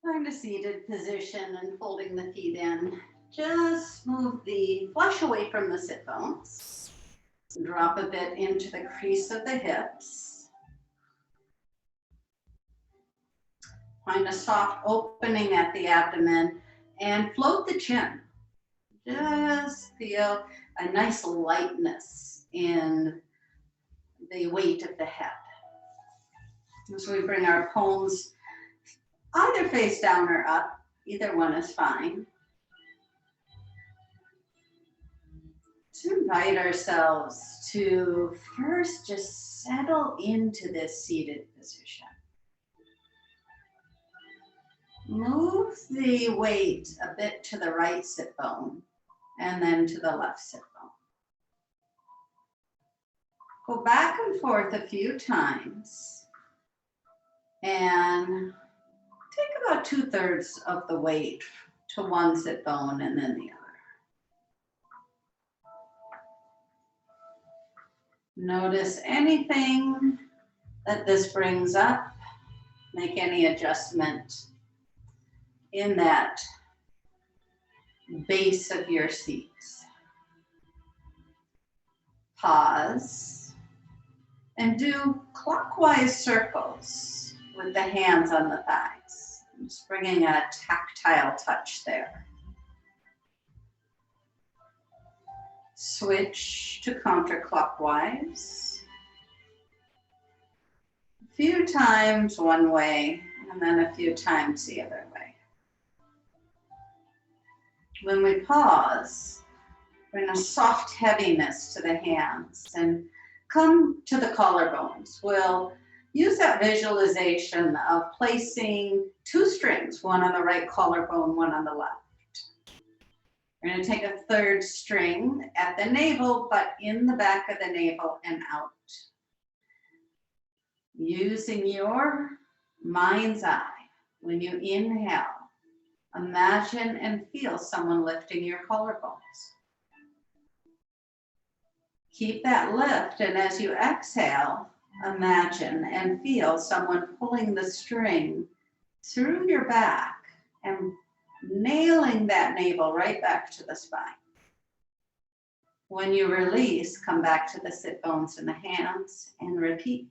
Find a seated position and folding the feet in. Just move the flesh away from the sit bones. Drop a bit into the crease of the hips. Find a soft opening at the abdomen and float the chin. Just feel a nice lightness in the weight of the head. So we bring our palms either face down or up. Either one is fine. To invite ourselves to first just settle into this seated position. Move the weight a bit to the right sit bone and then to the left sit bone. Go back and forth a few times and take about 2/3 of the weight to one sit bone and then the other. Notice anything that this brings up. Make any adjustment in that base of your seat. Pause and do clockwise circles with the hands on the thighs. Just bringing a tactile touch there. Switch to counterclockwise. A few times one way and then a few times the other way. When we pause, bring a soft heaviness to the hands and come to the collarbones. We'll use that visualization of placing 2 strings, one on the right collarbone, one on the left. We're going to take a 3rd string at the navel, but in the back of the navel and out. Using your mind's eye, when you inhale, imagine and feel someone lifting your collarbones. Keep that lift, and as you exhale, imagine and feel someone pulling the string through your back and nailing that navel right back to the spine. When you release, come back to the sit bones in the hands and repeat.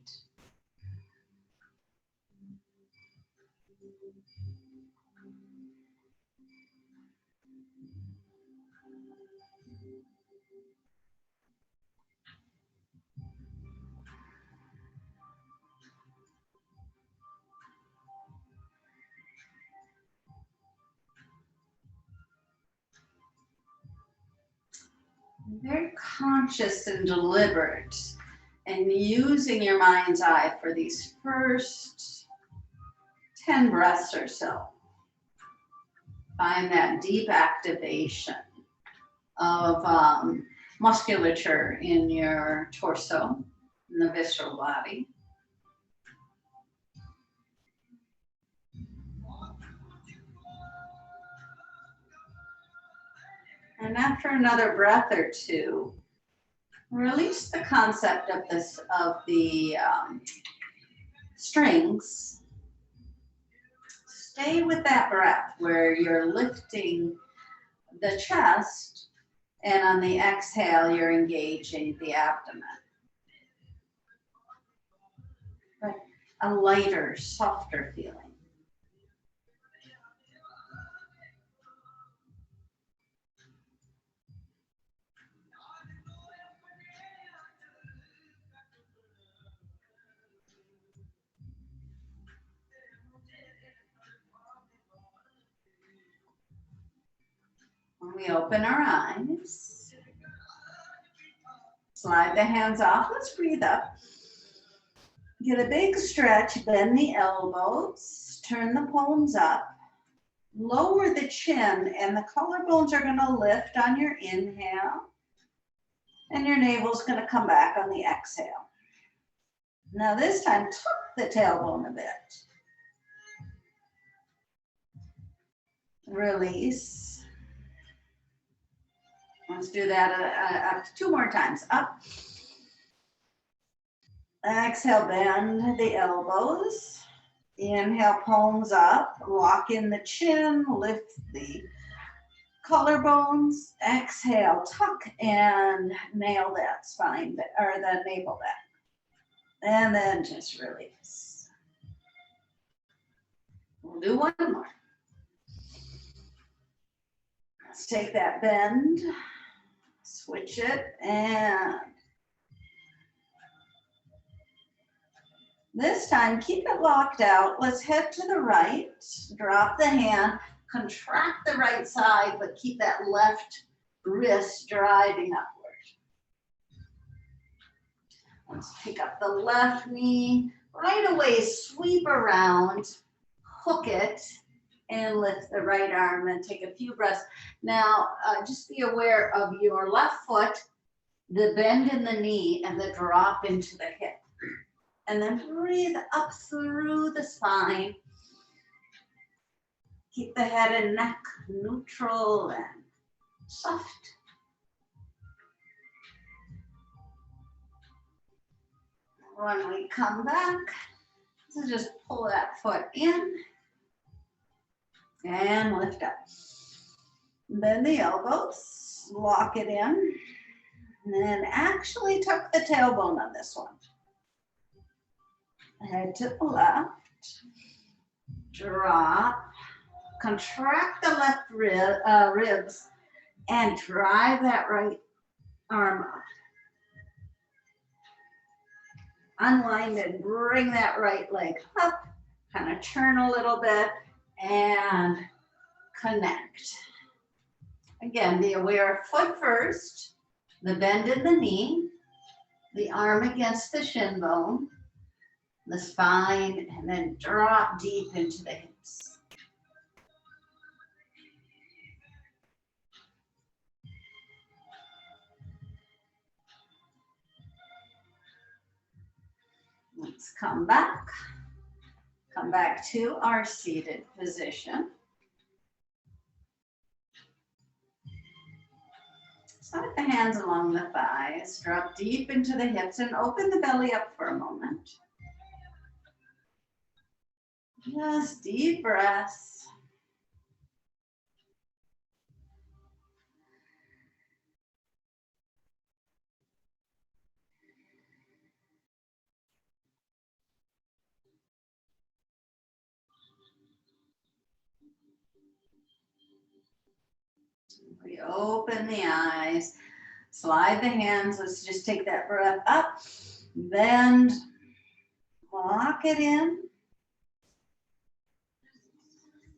Very conscious and deliberate, and using your mind's eye for these first 10 breaths or so. Find that deep activation of musculature in your torso, in the visceral body. And after another breath or two, release the concept of the strings. Stay with that breath where you're lifting the chest, and on the exhale, you're engaging the abdomen. But a lighter, softer feeling. When we open our eyes, slide the hands off. Let's breathe up. Get a big stretch, bend the elbows, turn the palms up, lower the chin, and the collarbones are going to lift on your inhale, and your navel's going to come back on the exhale. Now this time, tuck the tailbone a bit. Release. Let's do that 2 more times. Up. Exhale, bend the elbows. Inhale, palms up, lock in the chin, lift the collarbones. Exhale, tuck and nail that spine or the navel back. And then just release. We'll do one more. Let's take that bend, switch it, and this time keep it locked out. Let's head to the right, drop the hand, contract the right side, but keep that left wrist driving upward. Let's pick up the left knee, right away sweep around, hook it, and lift the right arm and take a few breaths. Now, just be aware of your left foot, the bend in the knee, and the drop into the hip. And then breathe up through the spine. Keep the head and neck neutral and soft. When we come back, so just pull that foot in and lift up. Bend the elbows, lock it in, and then actually tuck the tailbone on this one. Head to the left, drop, contract the left ribs, and drive that right arm up. Unwind and bring that right leg up, kind of turn a little bit and connect. Again, be aware of foot first, the bend in the knee, the arm against the shin bone, the spine, and then drop deep into the hips. Let's come back to our seated position. Slide the hands along the thighs, drop deep into the hips and open the belly up for a moment. Just deep breaths. We open the eyes, slide the hands. Let's just take that breath up, bend, lock it in.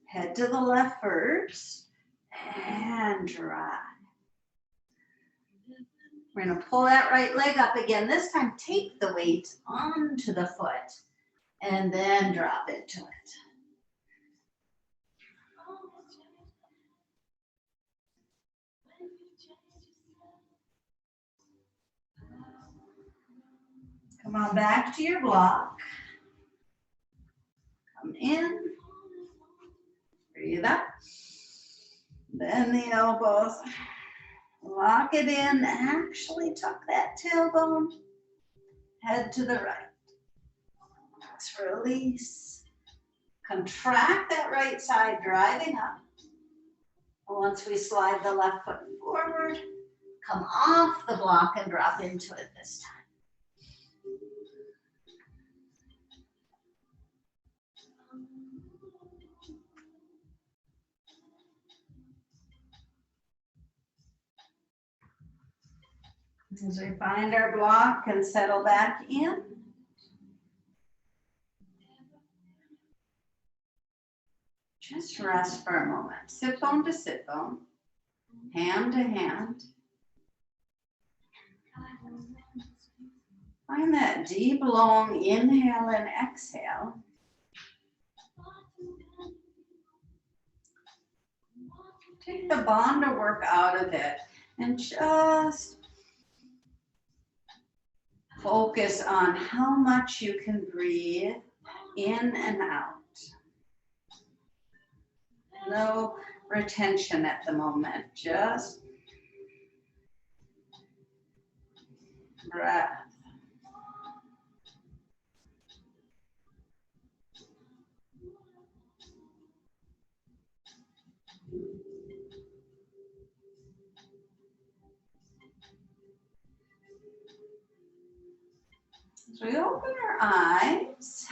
Head to the left first and drive. We're going to pull that right leg up again. This time, take the weight onto the foot and then drop into it. Come on back to your block. Come in. Breathe up. Bend the elbows. Lock it in. Actually tuck that tailbone. Head to the right. Let's release. Contract that right side, driving up. Once we slide the left foot forward, come off the block and drop into it this time. As we find our block and settle back in. Just rest for a moment. Sit bone to sit bone, hand to hand. Find that deep, long inhale and exhale. Take the bandha work out of it and just focus on how much you can breathe in and out. No retention at the moment, just breath. So we open our eyes.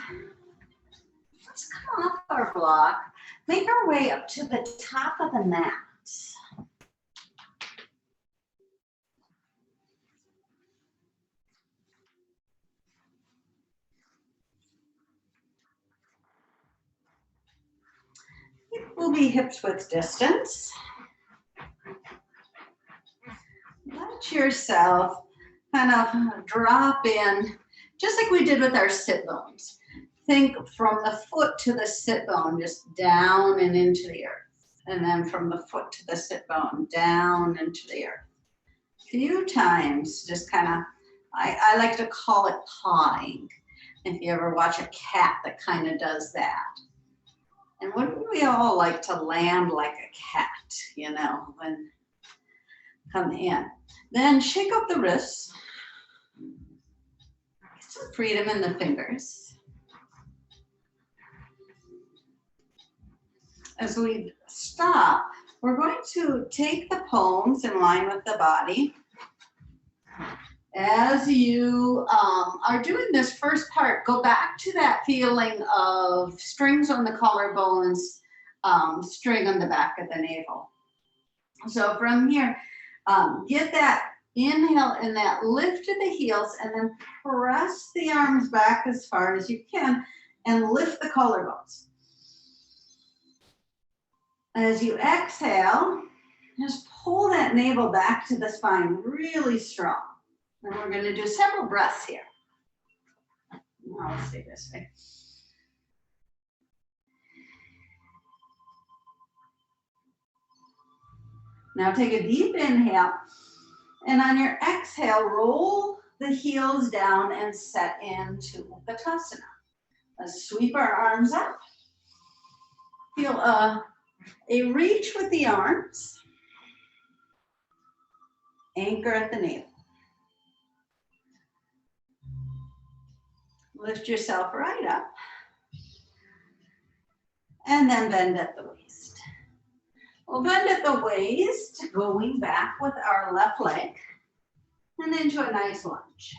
Let's come off our block. Make our way up to the top of the mat. Will be hips width distance. Let yourself kind of drop in, just like we did with our sit bones. Think from the foot to the sit bone, just down and into the earth. And then from the foot to the sit bone, down into the earth. A few times, just kind of, I like to call it pawing. If you ever watch a cat that kind of does that. And wouldn't we all like to land like a cat, you know, when come in. Then shake up the wrists. Get some freedom in the fingers. As we stop, we're going to take the palms in line with the body. As you are doing this first part, go back to that feeling of strings on the collarbones, string on the back of the navel. So from here, get that inhale and that lift to the heels, and then press the arms back as far as you can and lift the collarbones. As you exhale, just pull that navel back to the spine really strong. And we're going to do several breaths here. I'll stay this way. Now take a deep inhale, and on your exhale, roll the heels down and set into Uttanasana. Let's sweep our arms up. Feel a reach with the arms. Anchor at the navel. Lift yourself right up. And then bend at the waist. We'll bend at the waist, going back with our left leg. And into a nice lunge.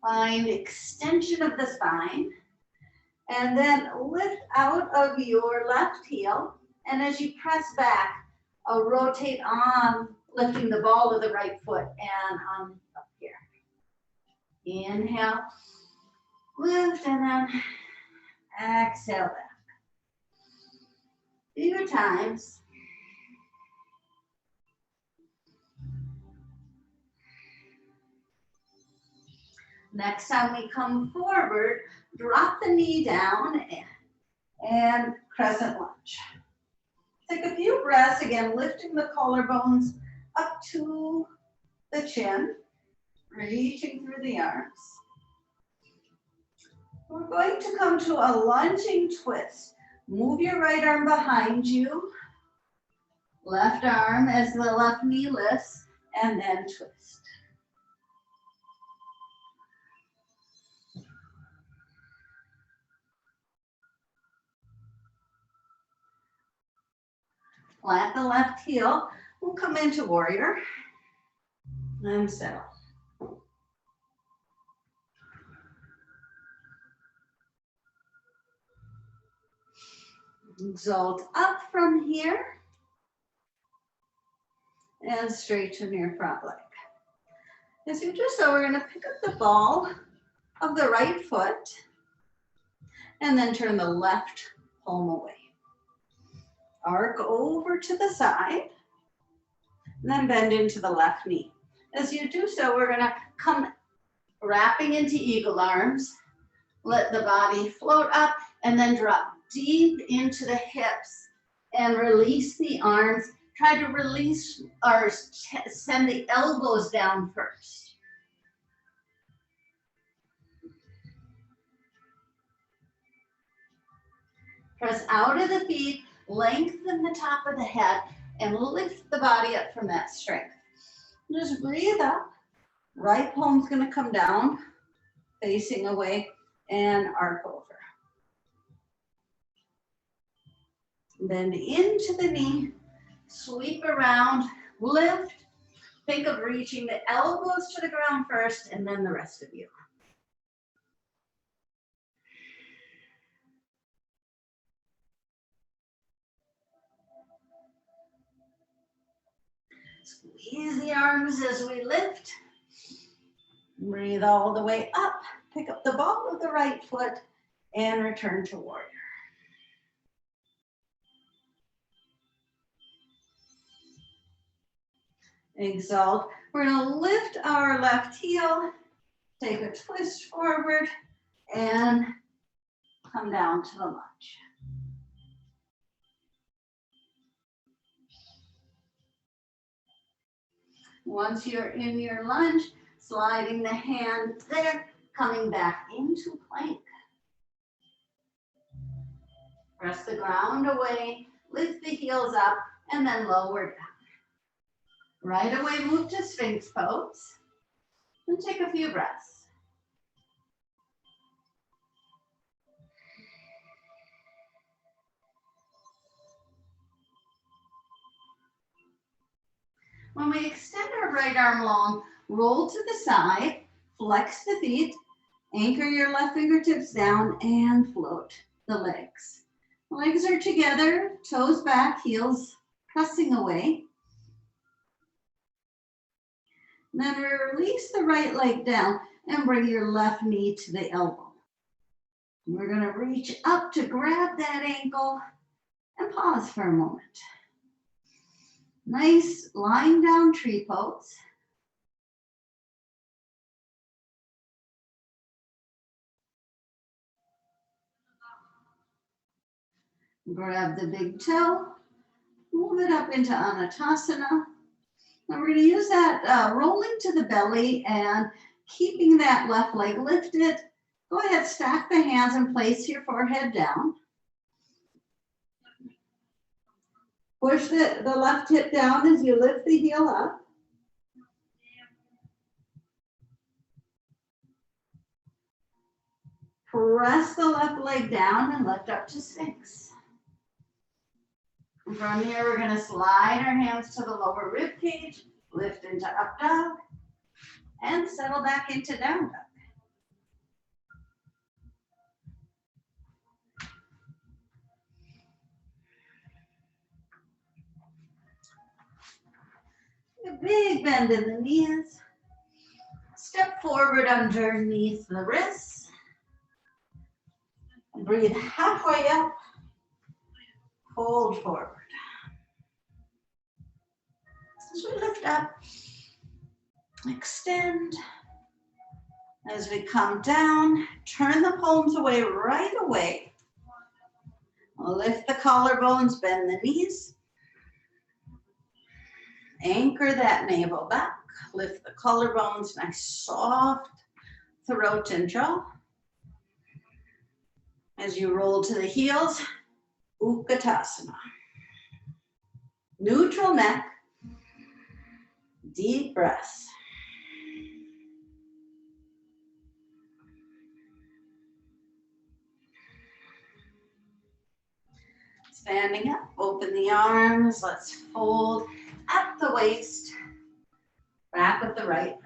Find extension of the spine. And then lift out of your left heel. And as you press back, rotate on, lifting the ball of the right foot and up here. Inhale, lift, and then exhale back. A few times. Next time we come forward, drop the knee down and crescent lunge. Take a few breaths, again, lifting the collarbones up to the chin, reaching through the arms. We're going to come to a lunging twist. Move your right arm behind you, left arm as the left knee lifts, and then twist. Plant the left heel. We'll come into warrior and settle. Exalt up from here and straighten your front leg. As you do so, we're going to pick up the ball of the right foot and then turn the left palm away. Arc over to the side, and then bend into the left knee. As you do so, we're going to come wrapping into eagle arms. Let the body float up and then drop deep into the hips and release the arms. Try to release or send the elbows down first. Press out of the feet. Lengthen the top of the head and lift the body up from that strength. Just breathe up. Right palm's going to come down, facing away, and arc over. Bend into the knee, sweep around, lift, Think of reaching the elbows to the ground first and then the rest of you. Squeeze the arms as we lift. Breathe all the way up. Pick up the ball of the right foot and return to warrior. Exalt. We're going to lift our left heel, take a twist forward, and come down to the lunge. Once you're in your lunge, sliding the hand there, coming back into plank. Press the ground away, lift the heels up, and then lower down. Right away, move to Sphinx pose, and take a few breaths. When we extend our right arm long, roll to the side, flex the feet, anchor your left fingertips down, and float the legs. The legs are together, toes back, heels pressing away. Then release the right leg down and bring your left knee to the elbow. We're going to reach up to grab that ankle and pause for a moment. Nice lying down tree pose. Grab the big toe, move it up into Anatasana. And we're going to use that rolling to the belly and keeping that left leg lifted. Go ahead, stack the hands and place your forehead down. Push the left hip down as you lift the heel up. Press the left leg down and lift up to Sphinx. From here, we're going to slide our hands to the lower rib cage, lift into up dog, and settle back into down dog. A big bend in the knees. Step forward underneath the wrists. Breathe halfway up. Fold forward. As we lift up, extend. As we come down, turn the palms away right away. Lift the collarbones, bend the knees. Anchor that navel back. Lift the collarbones, nice soft throat and jaw. As you roll to the heels, Utkatasana. Neutral neck, deep breaths. Standing up, open the arms, let's fold at the waist, back with the right leg.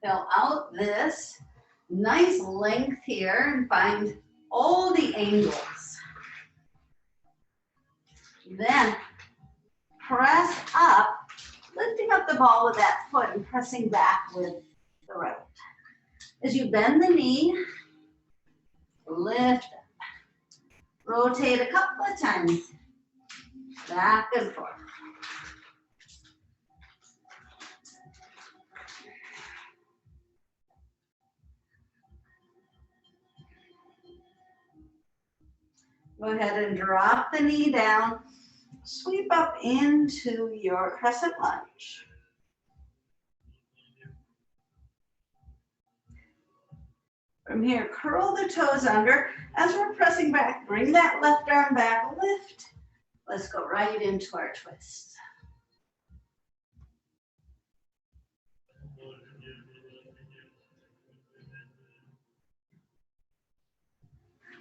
Fill out this nice length here and find all the angles. Then press up, lifting up the ball of that foot and pressing back with the right. As you bend the knee, lift up. Rotate a couple of times, back and forth. Go ahead and drop the knee down, sweep up into your crescent lunge. From here, curl the toes under. As we're pressing back, bring that left arm back, lift. Let's go right into our twist.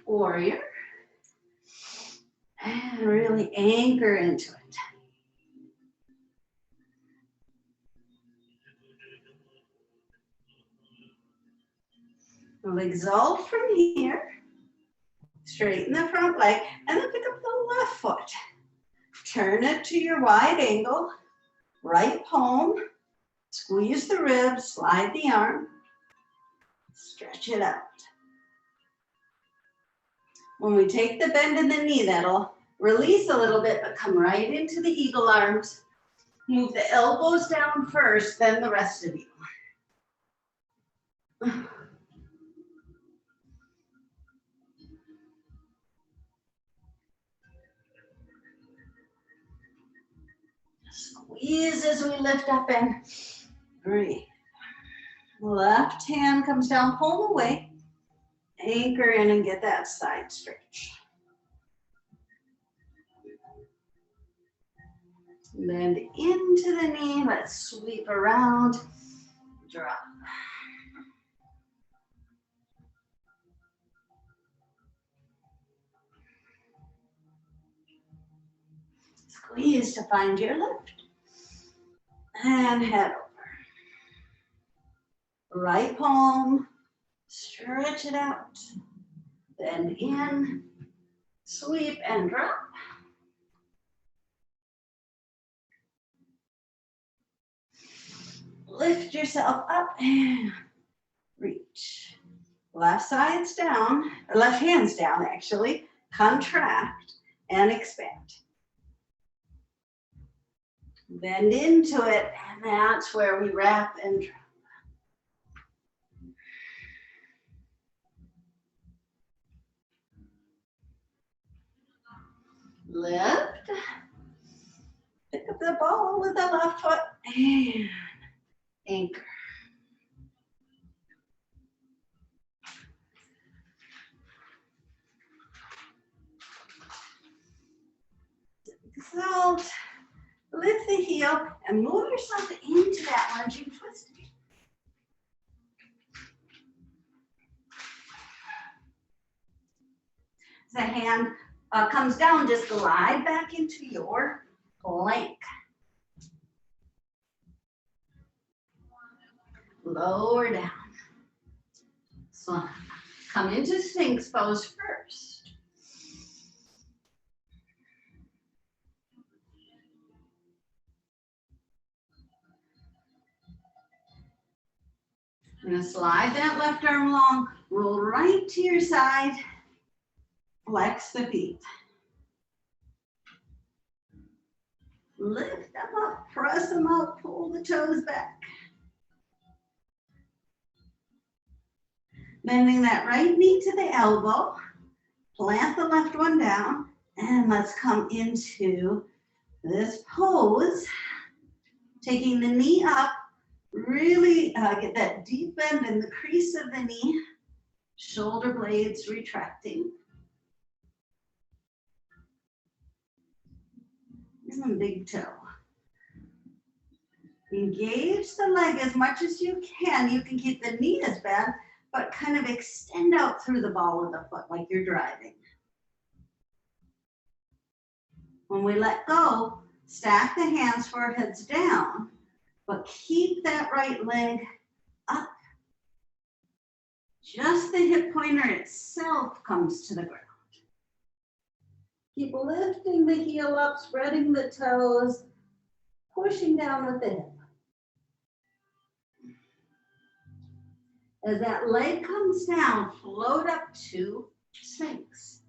Warrior. And really anchor into it. We'll exalt from here. Straighten the front leg and then pick up the left foot. Turn it to your wide angle. Right palm. Squeeze the ribs, slide the arm. Stretch it out. When we take the bend in the knee, that'll release a little bit, but come right into the eagle arms. Move the elbows down first, then the rest of you. Squeeze as we lift up and breathe. Left hand comes down, pull away. Anchor in and get that side stretch. Bend into the knee, let's sweep around, drop. Squeeze to find your lift. And head over. Right palm, stretch it out. Bend in, sweep and drop. Lift yourself up and reach. Left side's down, or left hand's down actually. Contract and expand. Bend into it, and that's where we wrap and drop. Lift. Pick up the ball with the left foot and anchor. Exalt. Lift the heel and move yourself into that lunging twist. As the hand comes down, just glide back into your plank. Lower down. So come into Sphinx pose first. You're going to slide that left arm long, roll right to your side, flex the feet. Lift them up, press them up, pull the toes back. Bending that right knee to the elbow, plant the left one down, and let's come into this pose. Taking the knee up, really get that deep bend in the crease of the knee, shoulder blades retracting. And big toe. Engage the leg as much as you can. You can keep the knee as bent, but kind of extend out through the ball of the foot like you're driving. When we let go, stack the hands, foreheads down, but keep that right leg up. Just the hip pointer itself comes to the ground. Keep lifting the heel up, spreading the toes, pushing down with the hip. As that leg comes down, float up to Sphinx.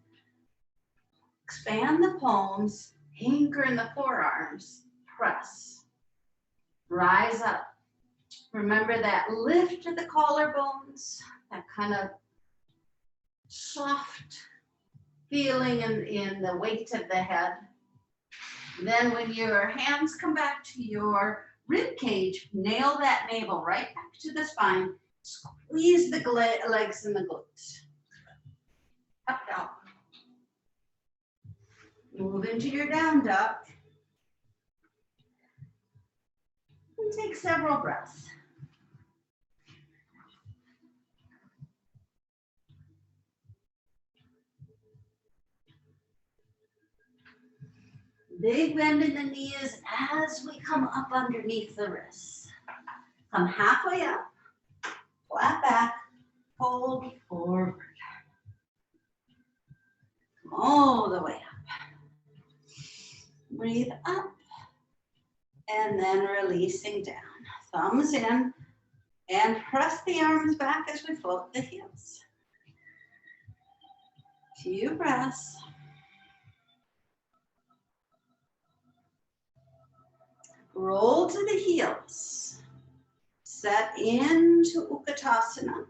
Expand the palms, anchor in the forearms, press. Rise up. Remember that lift to the collarbones, that kind of soft feeling in the weight of the head. Then when your hands come back to your rib cage, nail that navel right back to the spine. Squeeze the legs and the glutes. Up, down. Move into your down dog. And take several breaths. Big bend in the knees as we come up underneath the wrists. Come halfway up, flat back, Fold forward. All the way up. Breathe up. And then releasing down. Thumbs in. And press the arms back as we float the heels. Few breaths. Roll to the heels. Set into Utkatasana.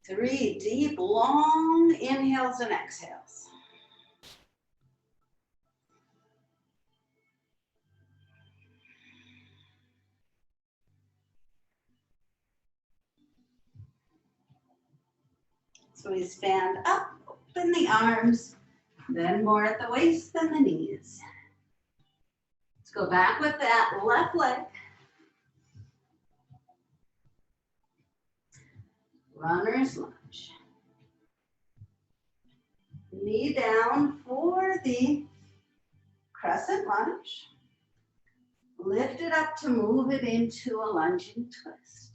3 deep, long inhales and exhales. So we stand up, open the arms, then more at the waist than the knees. Let's go back with that left leg. Runner's lunge. Knee down for the crescent lunge. Lift it up to move it into a lunging twist.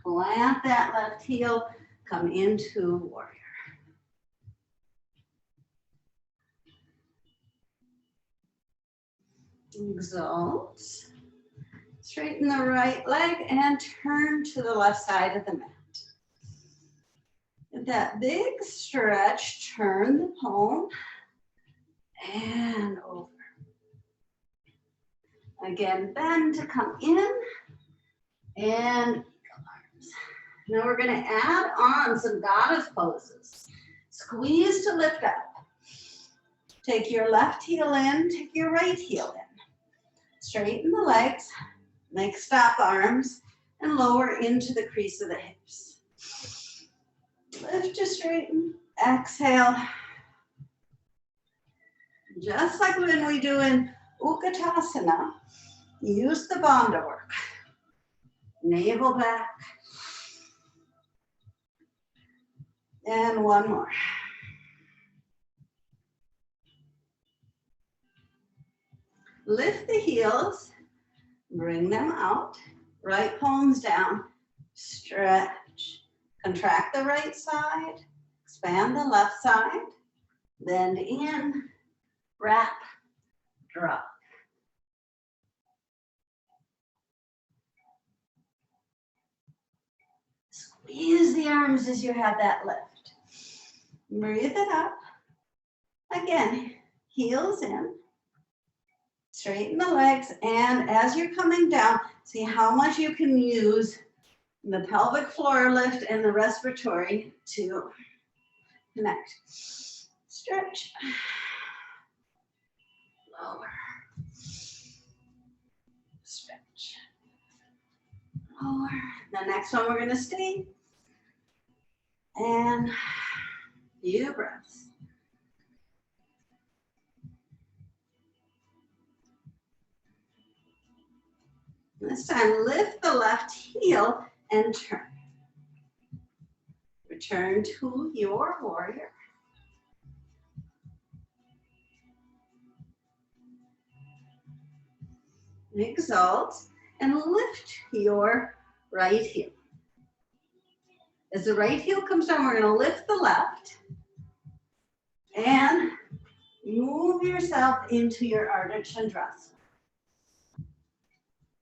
Plant that left heel, come into warrior. Exalt. Straighten the right leg and turn to the left side of the mat. With that big stretch, turn the palm and over. Again, bend to come in and arms. Now we're going to add on some goddess poses. Squeeze to lift up. Take your left heel in, take your right heel in. Straighten the legs, make stop arms, and lower into the crease of the hips. Lift to straighten, exhale. Just like when we do in Utkatasana, use the bandha work. Navel back. And one more. Lift the heels, bring them out, right palms down, stretch. Contract the right side, expand the left side, bend in, wrap, drop. Squeeze the arms as you have that lift. Breathe it up. Again, heels in. Straighten the legs, and as you're coming down, see how much you can use the pelvic floor lift and the respiratory to connect. Stretch. Lower. Stretch. Lower. The next one we're going to stay. And few breaths. This time, lift the left heel and turn. Return to your warrior. Exalt and lift your right heel. As the right heel comes down, we're going to lift the left and move yourself into your Ardha Chandrasana.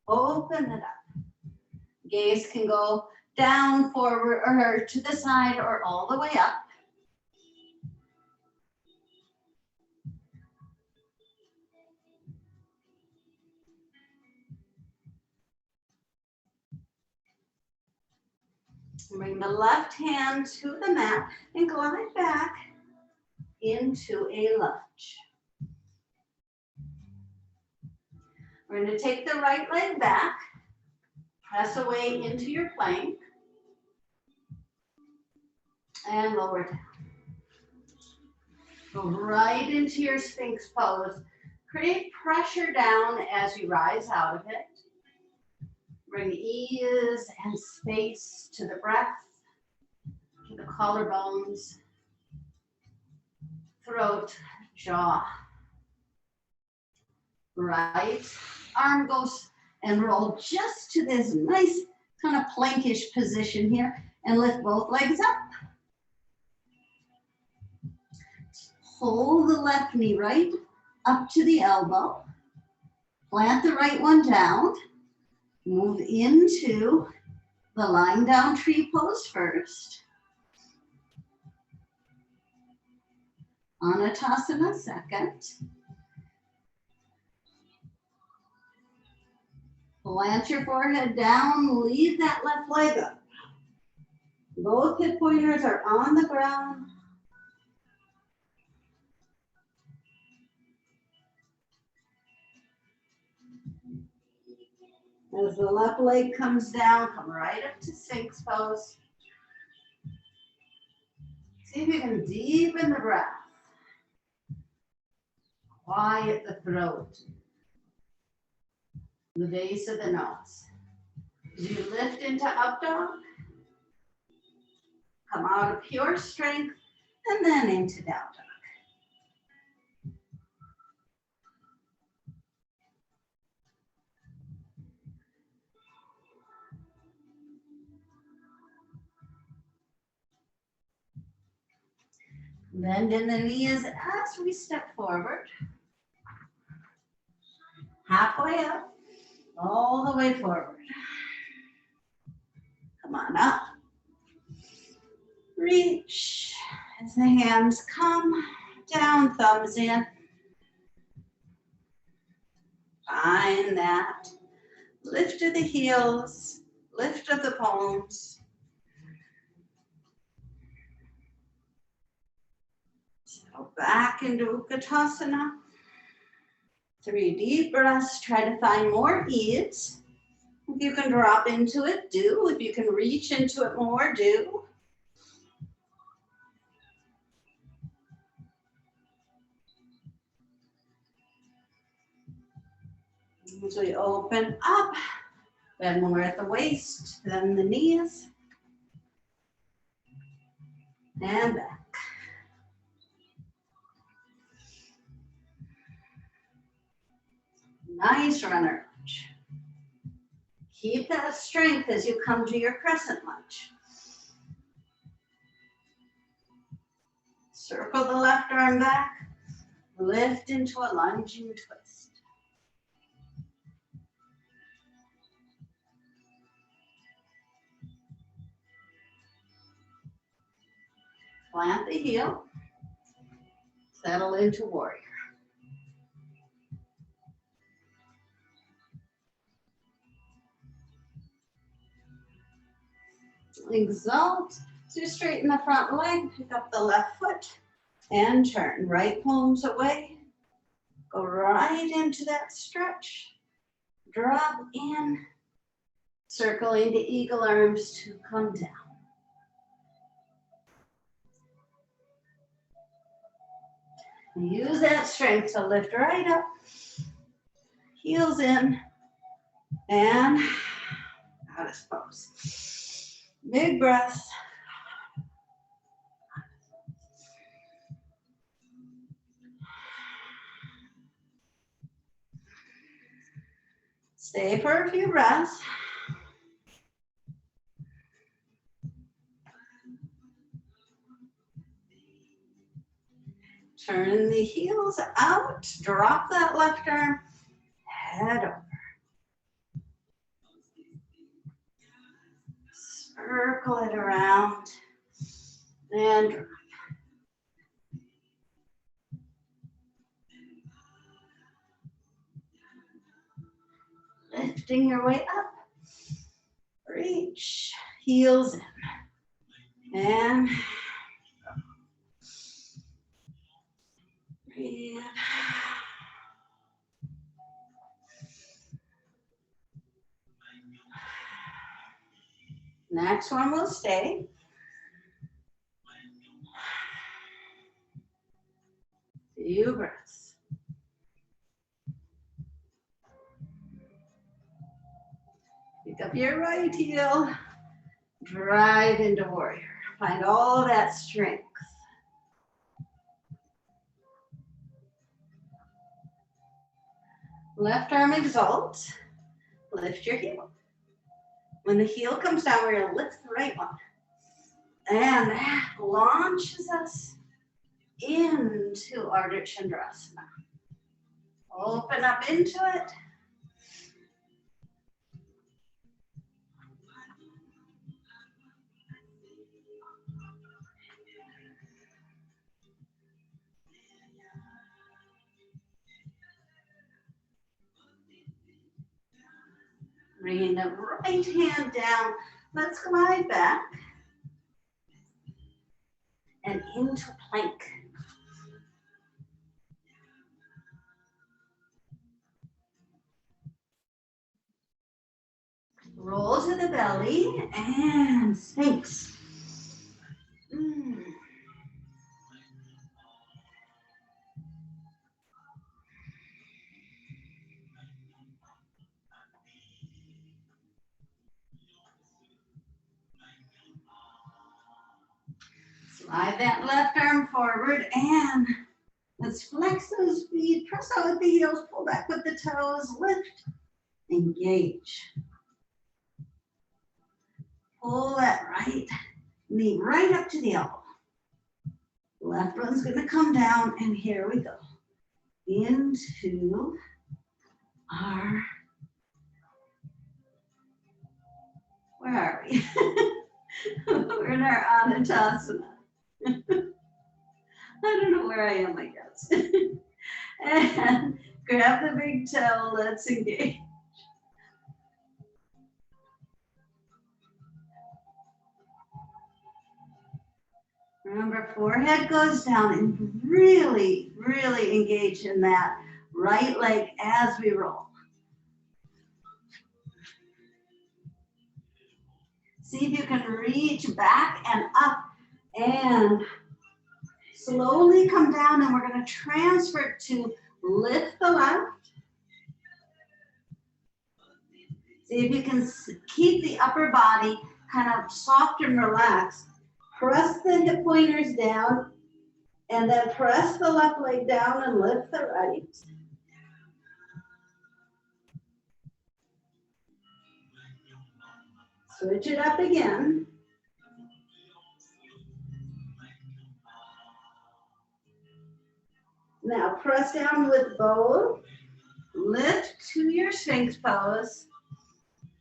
Open it up. Gaze can go down, forward, or to the side, or all the way up. Bring the left hand to the mat and glide back into a lunge. We're going to take the right leg back, press away into your plank, and lower down. Go right into your Sphinx pose. Create pressure down as you rise out of it. Bring ease and space to the breath, to the collarbones. throat, jaw. Right arm goes and roll just to this nice kind of plankish position here and lift both legs up. Pull the left knee right up to the elbow. Plant the right one down. Move into the lying down tree pose first. Anatasana second. Plant your forehead down, lead that left leg up. Both hip pointers are on the ground. As the left leg comes down, come right up to Sphinx pose. See if you can deepen the breath. Quiet the throat, the base of the nose. As you lift into up dog, come out of pure strength, and then into down dog. Bend in the knees as we step forward. Halfway up, all the way forward. Come on up. Reach as the hands come down, thumbs in. Find that lift of the heels, lift of the palms. Settle back into Utkatasana. 3 deep breaths, try to find more ease. If you can drop into it, do. If you can reach into it more, do. As we open up, bend more at the waist than the knees. And back. Nice runner lunge. Keep that strength as you come to your crescent lunge. Circle the left arm back, lift into a lunging twist. Plant the heel, settle into warrior. Exalt, so straighten the front leg, pick up the left foot, and turn. Right palms away, go right into that stretch, drop in, circle into eagle arms to come down. Use that strength to lift right up, heels in, and out of pose. Big breaths. Stay for a few breaths. Turn the heels out, drop that left arm, head over. Circle it around and drop. Lifting your way up. Reach, heels in. And breathe. Next one will stay. Few breaths. Pick up your right heel, drive into warrior. Find all that strength. Left arm exalt. Lift your heel. When the heel comes down, we're gonna lift the right one. And that launches us into Ardha Chandrasana. Open up into it. Bringing the right hand down. Let's glide back and into plank. Roll to the belly and Sphinx. Slide that left arm forward and let's flex those feet, press out with the heels, pull back with the toes, lift, engage. Pull that right knee right up to the elbow. Left one's gonna come down and here we go. Into our, where are we? We're in our Anatasana. I don't know where I am, I guess. And grab the big toe, let's engage. Remember, forehead goes down and really, really engage in that right leg as we roll. See if you can reach back and up and slowly come down, and we're going to transfer to lift the left. See if you can keep the upper body kind of soft and relaxed. Press the hip pointers down and then press the left leg down and lift the right. Switch it up again. Now press down with both. Lift to your Sphinx pose.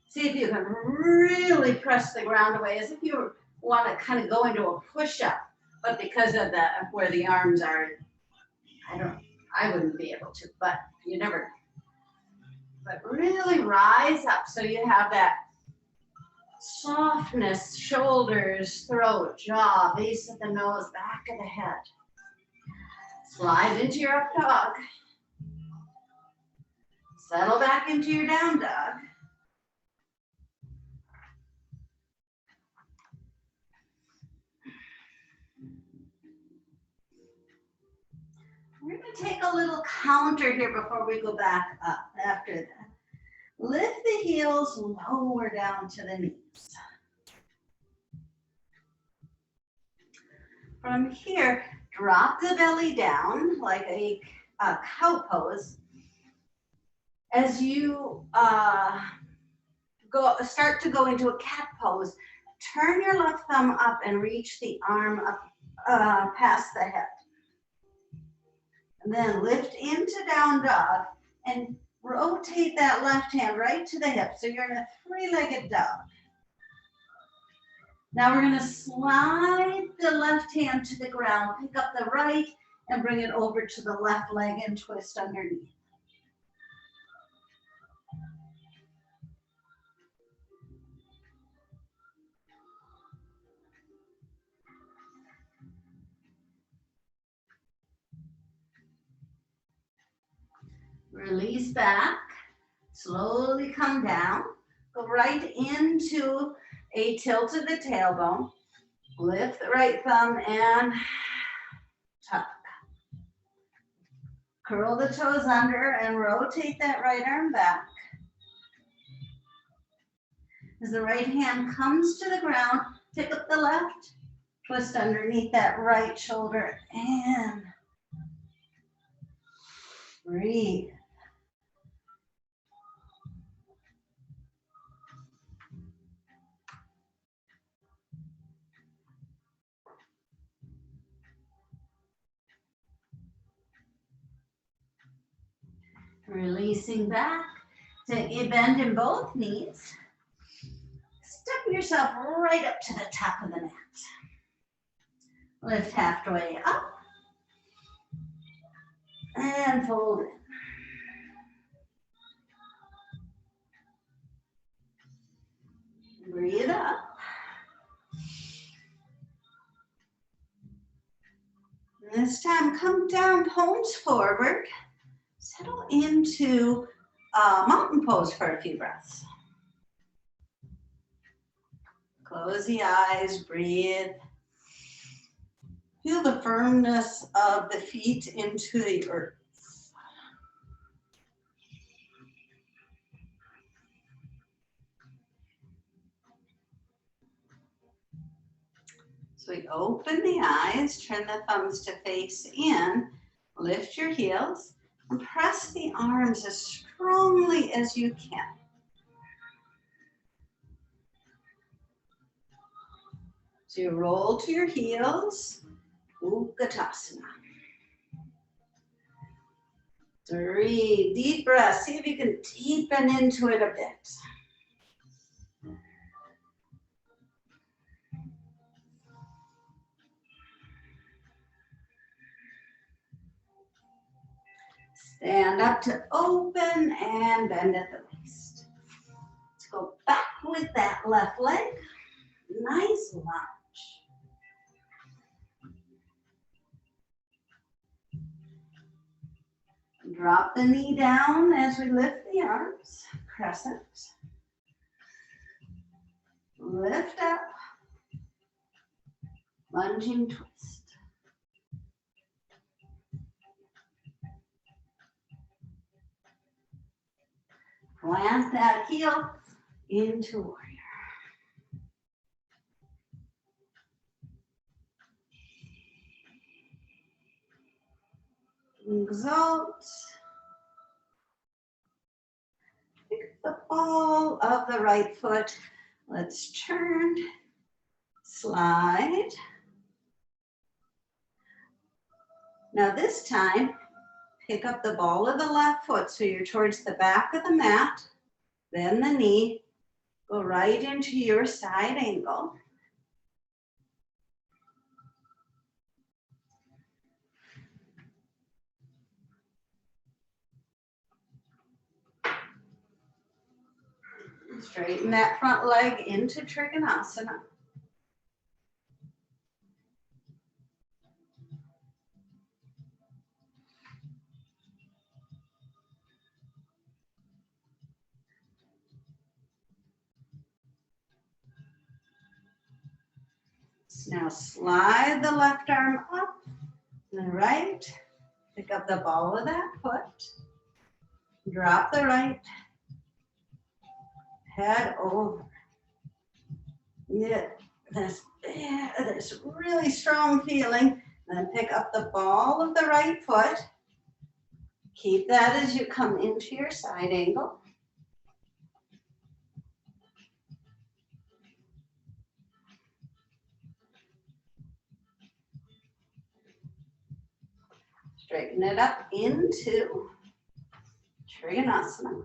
See if you can really press the ground away as if you want to kind of go into a push-up, but because of where the arms are, I wouldn't be able to, but you never, but really rise up so you have that softness, shoulders, throat, jaw, base of the nose, back of the head. Slide into your up dog. Settle back into your down dog. We're going to take a little counter here before we go back up after that. Lift the heels lower down to the knees. From here, drop the belly down like a cow pose. As you start to go into a cat pose, turn your left thumb up and reach the arm up past the head. And then lift into down dog and rotate that left hand right to the hip. So you're in a three-legged dog. Now we're going to slide the left hand to the ground, pick up the right, and bring it over to the left leg and twist underneath. Release back, slowly come down, go right into a tilt of the tailbone, lift the right thumb and tuck. Curl the toes under and rotate that right arm back. As the right hand comes to the ground, pick up the left, twist underneath that right shoulder and breathe. Releasing back. Take a bend in both knees. Step yourself right up to the top of the mat. Lift halfway up. And fold in. Breathe up. This time, come down, palms forward. Settle into mountain pose for a few breaths. Close the eyes, breathe. Feel the firmness of the feet into the earth. So we open the eyes, turn the thumbs to face in, lift your heels, and press the arms as strongly as you can. So you roll to your heels, Utkatasana. 3 deep breaths. See if you can deepen into it a bit. Stand up to open and bend at the waist. Let's go back with that left leg. Nice lunge. Drop the knee down as we lift the arms. Crescent. Lift up. Lunging twist. Plant that heel into warrior. Exalt. Pick the ball of the right foot. Let's turn. Slide. Now this time, pick up the ball of the left foot so you're towards the back of the mat. Bend the knee. Go right into your side angle. Straighten that front leg into Trikonasana. Now slide the left arm up and right. Pick up the ball of that foot. Drop the right. Head over. Get this really strong feeling. Then pick up the ball of the right foot. Keep that as you come into your side angle. Straighten it up into Trikonasana.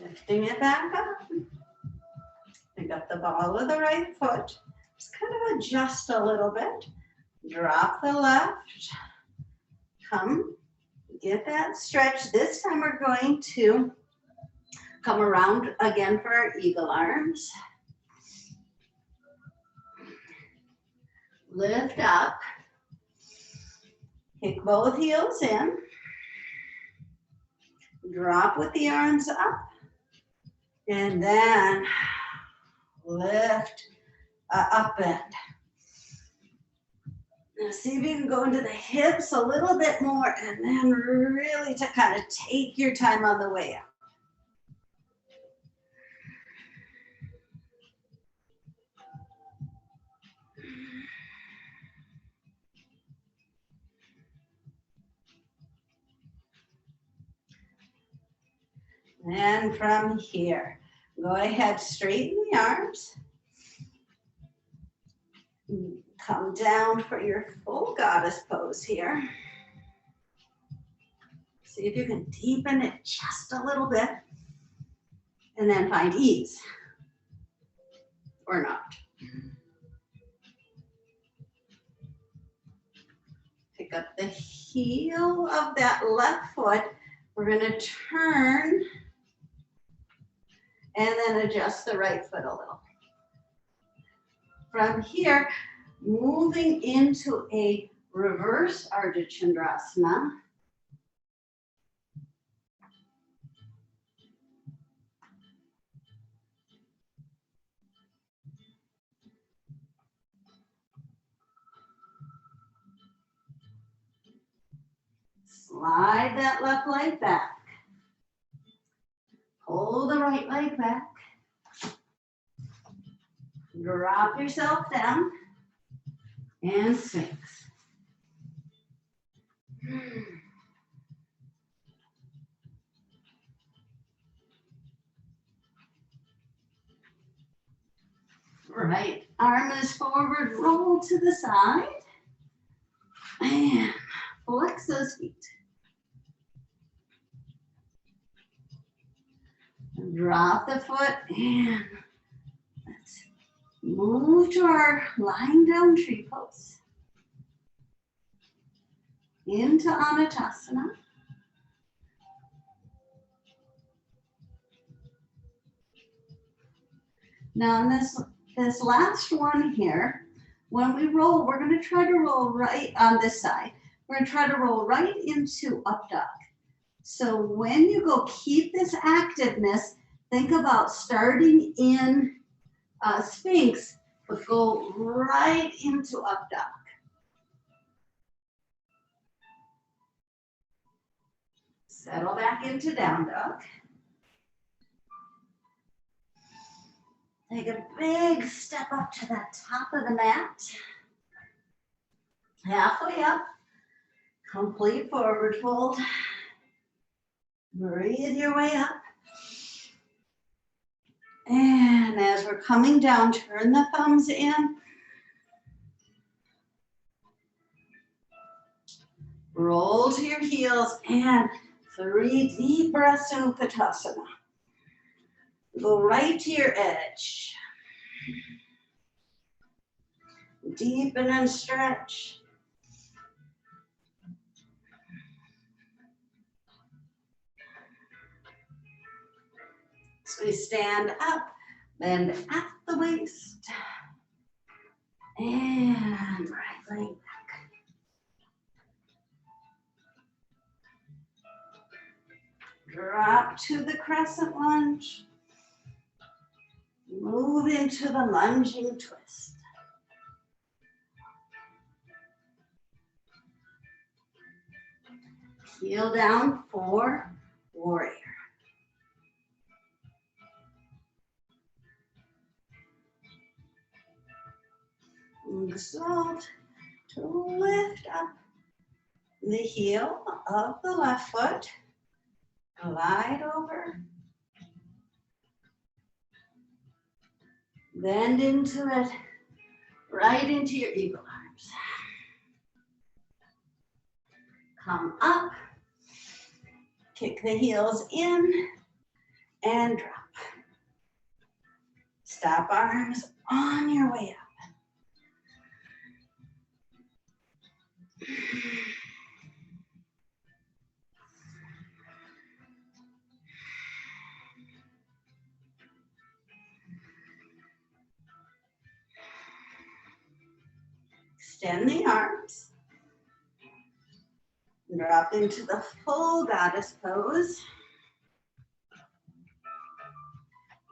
Lifting it back up. Pick up the ball of the right foot. Just kind of adjust a little bit. Drop the left. Come, get that stretch. This time we're going to come around again for our eagle arms. Lift up. Kick both heels in. Drop with the arms up. And then lift up bend. Now see if you can go into the hips a little bit more and then really to kind of take your time on the way up. And from here, go ahead, straighten the arms. Come down for your full goddess pose here. See if you can deepen it just a little bit. And then find ease. Or not. Pick up the heel of that left foot. We're going to turn and then adjust the right foot a little. From here, moving into a reverse Ardha Chandrasana. Slide that left leg back. Pull the right leg back. Drop yourself down and Sphinx. Right arm is forward, roll to the side. And flex those feet. Drop the foot and let's move to our lying down tree pose. Into Anatasana. Now in this last one here, when we roll, we're going to try to roll right on this side. We're going to try to roll right into up dog. So when you go, keep this activeness. Think about starting in Sphinx, but go right into up dog. Settle back into down dog. Take a big step up to the top of the mat. Halfway up, complete forward fold. Breathe your way up. And as we're coming down, turn the thumbs in. Roll to your heels and 3 deep breaths in Utkatasana. Go right to your edge. Deepen and stretch. So we stand up, bend at the waist, and right leg back. Drop to the crescent lunge. Move into the lunging twist. Heel down for warrior. Exalt to lift up the heel of the left foot. Glide over. Bend into it, right into your eagle arms. Come up, kick the heels in, and drop. Stop arms on your way up. Extend the arms. Drop into the full goddess pose.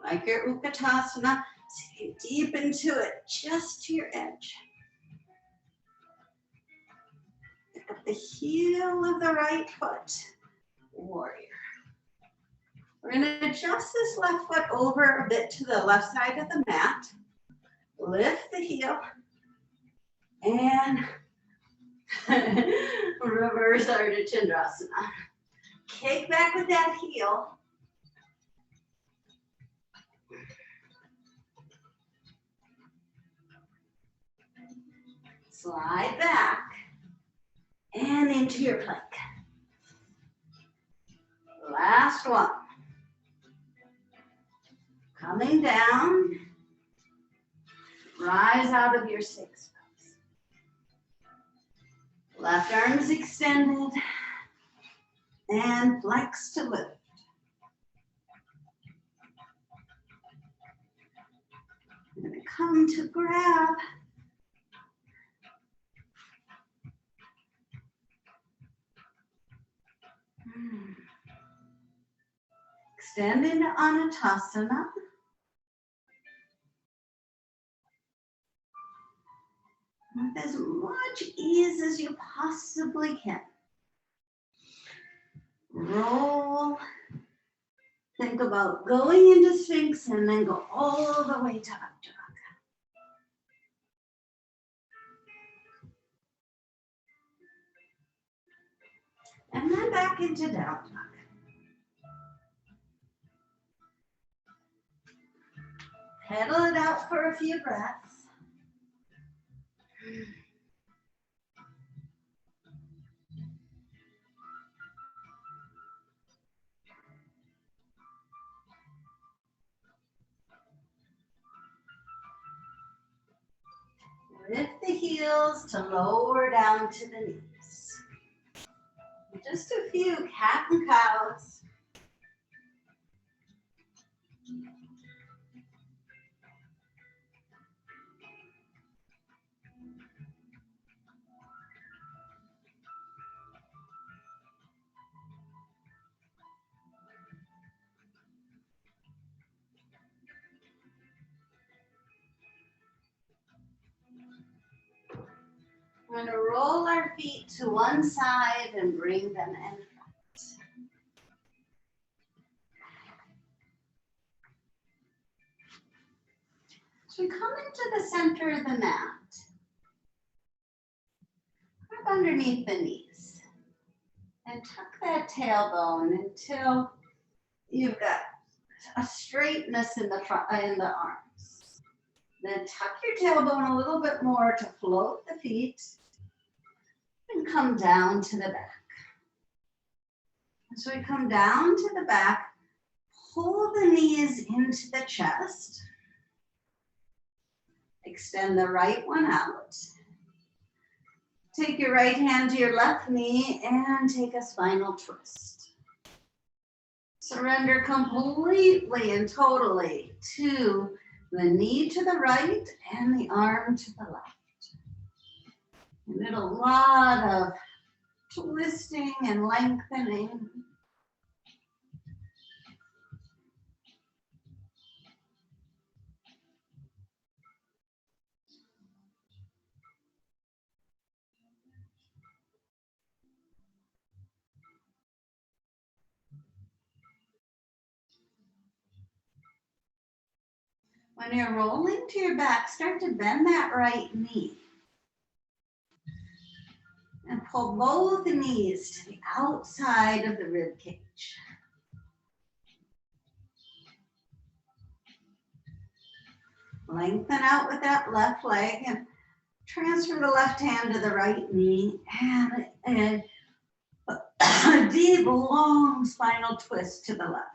Like your Utkatasana, sink deep into it, just to your edge. Pick up the heel of the right foot, warrior. We're going to adjust this left foot over a bit to the left side of the mat. Lift the heel and reverse Ardha Chandrasana. Kick back with that heel Slide back and into your plank. Last one. Coming down, rise out of your sixth pose. Left arm is extended and flex to lift. You're going to come to grab. Extend into Anatasana. With as much ease as you possibly can. Roll. Think about going into Sphinx and then go all the way to Up Dog. And then back into Down Dog. Pedal it out for a few breaths. Lift the heels to lower down to the knees. Just a few cat and cows. We're going to roll our feet to one side and bring them in front. So we come into the center of the mat. Grab underneath the knees and tuck that tailbone until you've got a straightness in the front, in the arms. Then tuck your tailbone a little bit more to float the feet and come down to the back. So we come down to the back, pull the knees into the chest, extend the right one out. Take your right hand to your left knee and take a spinal twist. Surrender completely and totally to the knee to the right and the arm to the left. And a lot of twisting and lengthening. When you're rolling to your back, start to bend that right knee. And pull both knees to the outside of the rib cage. Lengthen out with that left leg and transfer the left hand to the right knee and a deep, long spinal twist to the left.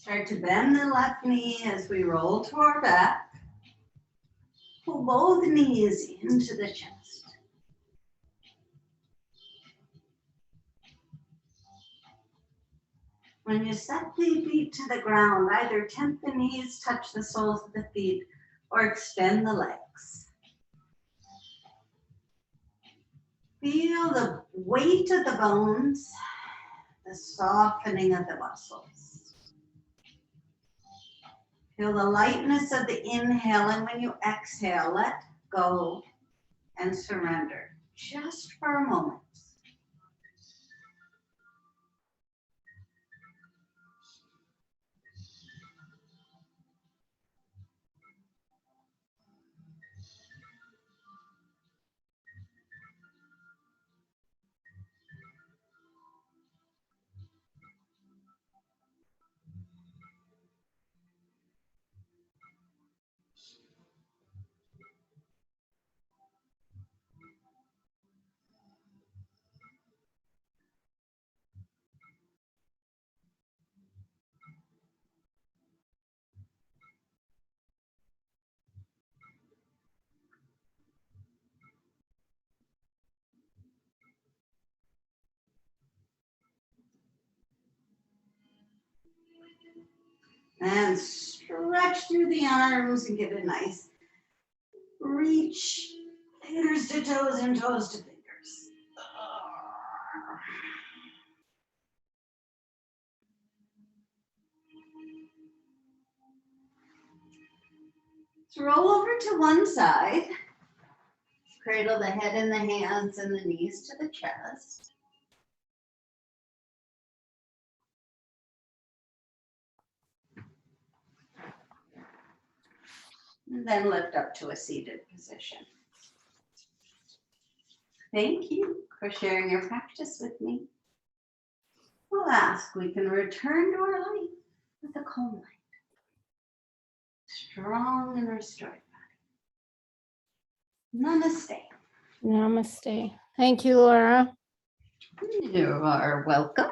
Start to bend the left knee as we roll to our back. Pull both knees into the chest. When you set the feet to the ground, either tent the knees, touch the soles of the feet, or extend the legs. Feel the weight of the bones, the softening of the muscles. Feel the lightness of the inhale, and when you exhale, let go and surrender just for a moment. And stretch through the arms and get a nice reach, fingers to toes and toes to fingers. So roll over to one side. Cradle the head in the hands and the knees to the chest. And then lift up to a seated position. Thank you for sharing your practice with me. We'll ask we can return to our life with a calm mind. Strong and restored body. Namaste. Namaste. Thank you, Laura. You are welcome.